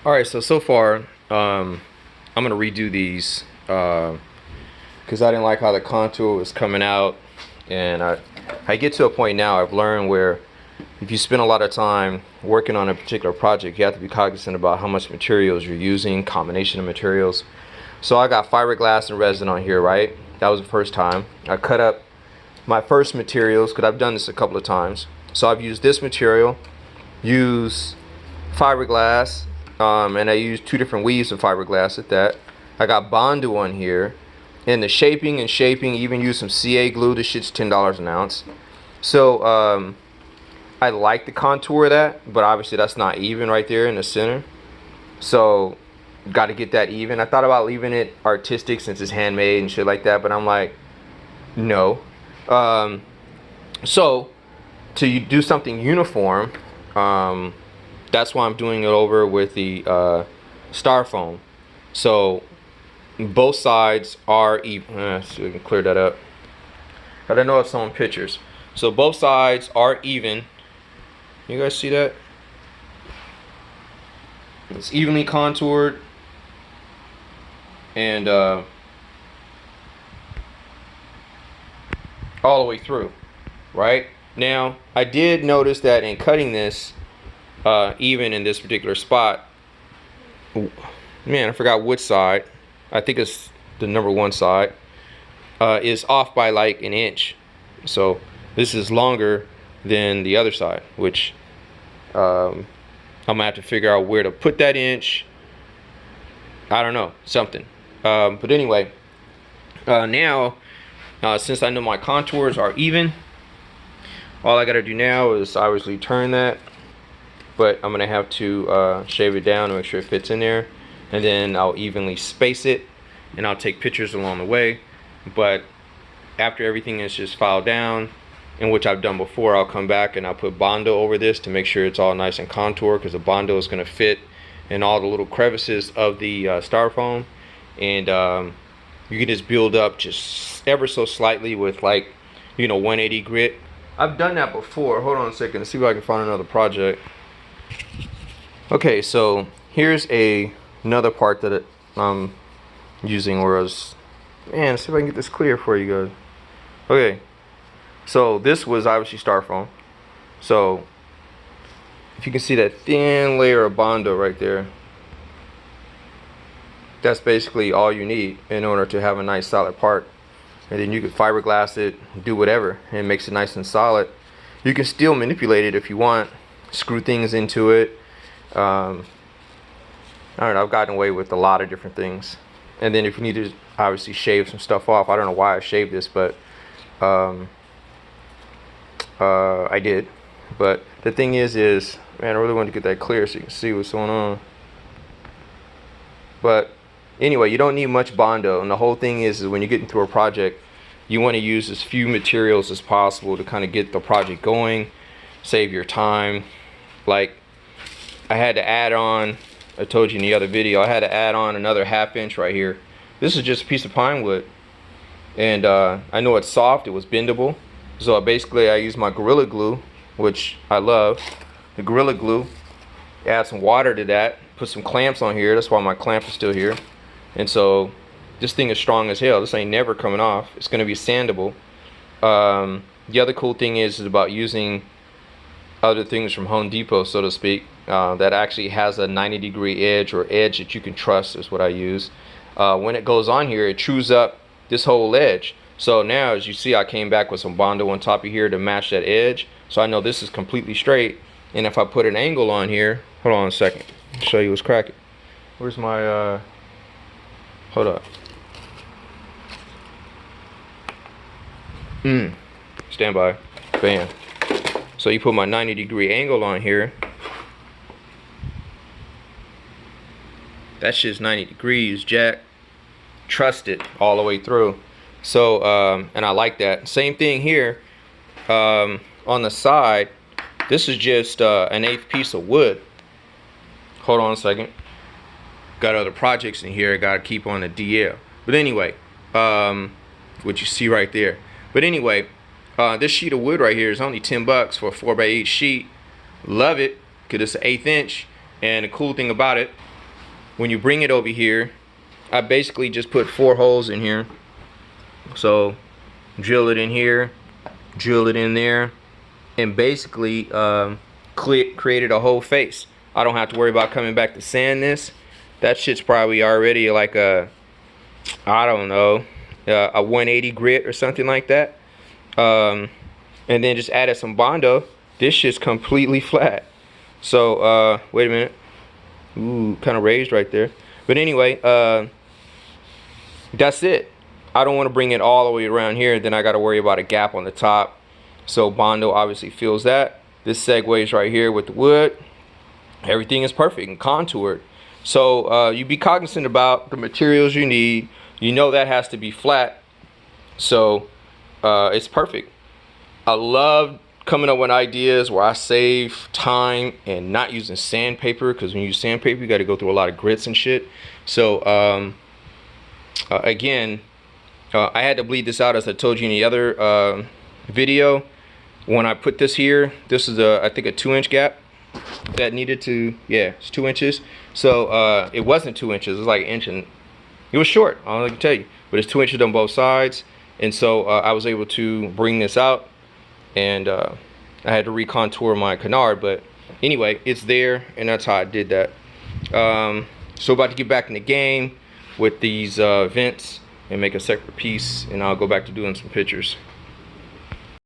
Alright, so far, I'm going to redo these because I didn't like how the contour was coming out. And I get to a point now I've learned where if you spend a lot of time working on a particular project, you have to be cognizant about how much materials you're using, combination of materials. So I got fiberglass and resin on here, right? That was the first time. I cut up my first materials because I've done this a couple of times. So I've used this material, use fiberglass, and I used 2 different weaves of fiberglass at that. I got Bondo on here, and the shaping, even use some CA glue. This shit's $10 an ounce. So I like the contour of that, but obviously that's not even right there in the center. So got to get that even. I thought about leaving it artistic since it's handmade and shit like that, but I'm like, no. So to do something uniform, that's why I'm doing it over with the styrofoam. So both sides are even. So we can clear that up. I don't know if it's on pictures. So both sides are even. You guys see that? It's evenly contoured, and all the way through. Right now, I did notice that in cutting this, even in this particular spot, man, I forgot which side. I think it's the number 1 side, is off by like an inch. So this is longer than the other side, which I'm gonna have to figure out where to put that inch. I don't know, something. But anyway, now since I know my contours are even, all I gotta do now is obviously turn that, but I'm gonna have to shave it down to make sure it fits in there, and then I'll evenly space it, and I'll take pictures along the way. But after everything is just filed down, in which I've done before, I'll come back and I'll put Bondo over this to make sure it's all nice and contoured, because the Bondo is gonna fit in all the little crevices of the styrofoam, and you can just build up just ever so slightly with, like, 180 grit. I've done that before. Hold on a second, let's see if I can find another project. Okay, so here's another part that I'm using, whereas, man, let's see if I can get this clear for you guys. Okay, so this was obviously styrofoam. So if you can see that thin layer of Bondo right there, that's basically all you need in order to have a nice solid part. And then you can fiberglass it, do whatever, and it makes it nice and solid. You can still manipulate it if you want, screw things into it. I don't know, I've gotten away with a lot of different things. And then if you need to obviously shave some stuff off, I don't know why I shaved this, but I did. But the thing is man, I really want to get that clear so you can see what's going on. But anyway, you don't need much Bondo, and the whole thing is when you get into a project, you want to use as few materials as possible to kind of get the project going, save your time. Like, I had to add on, I told you in the other video, I had to add on another 1/2 inch right here. This is just a piece of pine wood, and I know it's soft, it was bendable, so basically I used my Gorilla Glue, which I love. The Gorilla Glue, add some water to that, put some clamps on here, that's why my clamp is still here. And so this thing is strong as hell. This ain't never coming off. It's going to be sandable. The other cool thing is about using other things from Home Depot, so to speak, that actually has a 90-degree edge, or edge that you can trust is what I use. When it goes on here, it chews up this whole edge. So now, as you see, I came back with some Bondo on top of here to match that edge. So I know this is completely straight. And if I put an angle on here, hold on a second, I'll show you what's cracking. Where's my, hold up. Stand by. Bam. So you put my 90-degree angle on here. That's just 90 degrees, Jack. Trust it all the way through. So, and I like that. Same thing here. On the side, this is just an 1/8 piece of wood. Hold on a second. Got other projects in here I gotta keep on the DL. But anyway, what you see right there. But anyway, this sheet of wood right here is only 10 bucks for a 4x8 sheet. Love it, because it's an 1/8 inch. And the cool thing about it, when you bring it over here, I basically just put 4 holes in here. So drill it in here, drill it in there, and basically created a whole face. I don't have to worry about coming back to sand this. That shit's probably already like a, I don't know, a 180 grit or something like that. And then just added some Bondo. This shit's completely flat. So wait a minute. Ooh, kind of raised right there. But anyway, that's it. I don't want to bring it all the way around here. Then I got to worry about a gap on the top. So Bondo obviously fills that. This segues right here with the wood. Everything is perfect and contoured. So you be cognizant about the materials you need. You know that has to be flat. So it's perfect. I love coming up with ideas where I save time and not using sandpaper, because when you use sandpaper you got to go through a lot of grits and shit. So again, I had to bleed this out, as I told you in the other video. When I put this here, this is I think a 2-inch gap that needed to, yeah, it's 2 inches. So it wasn't 2 inches, it was like an inch, and it was short, all I can tell you, but it's 2 inches on both sides. And so I was able to bring this out, and I had to recontour my canard, but anyway, it's there, and that's how I did that. So about to get back in the game with these vents and make a separate piece, and I'll go back to doing some pictures.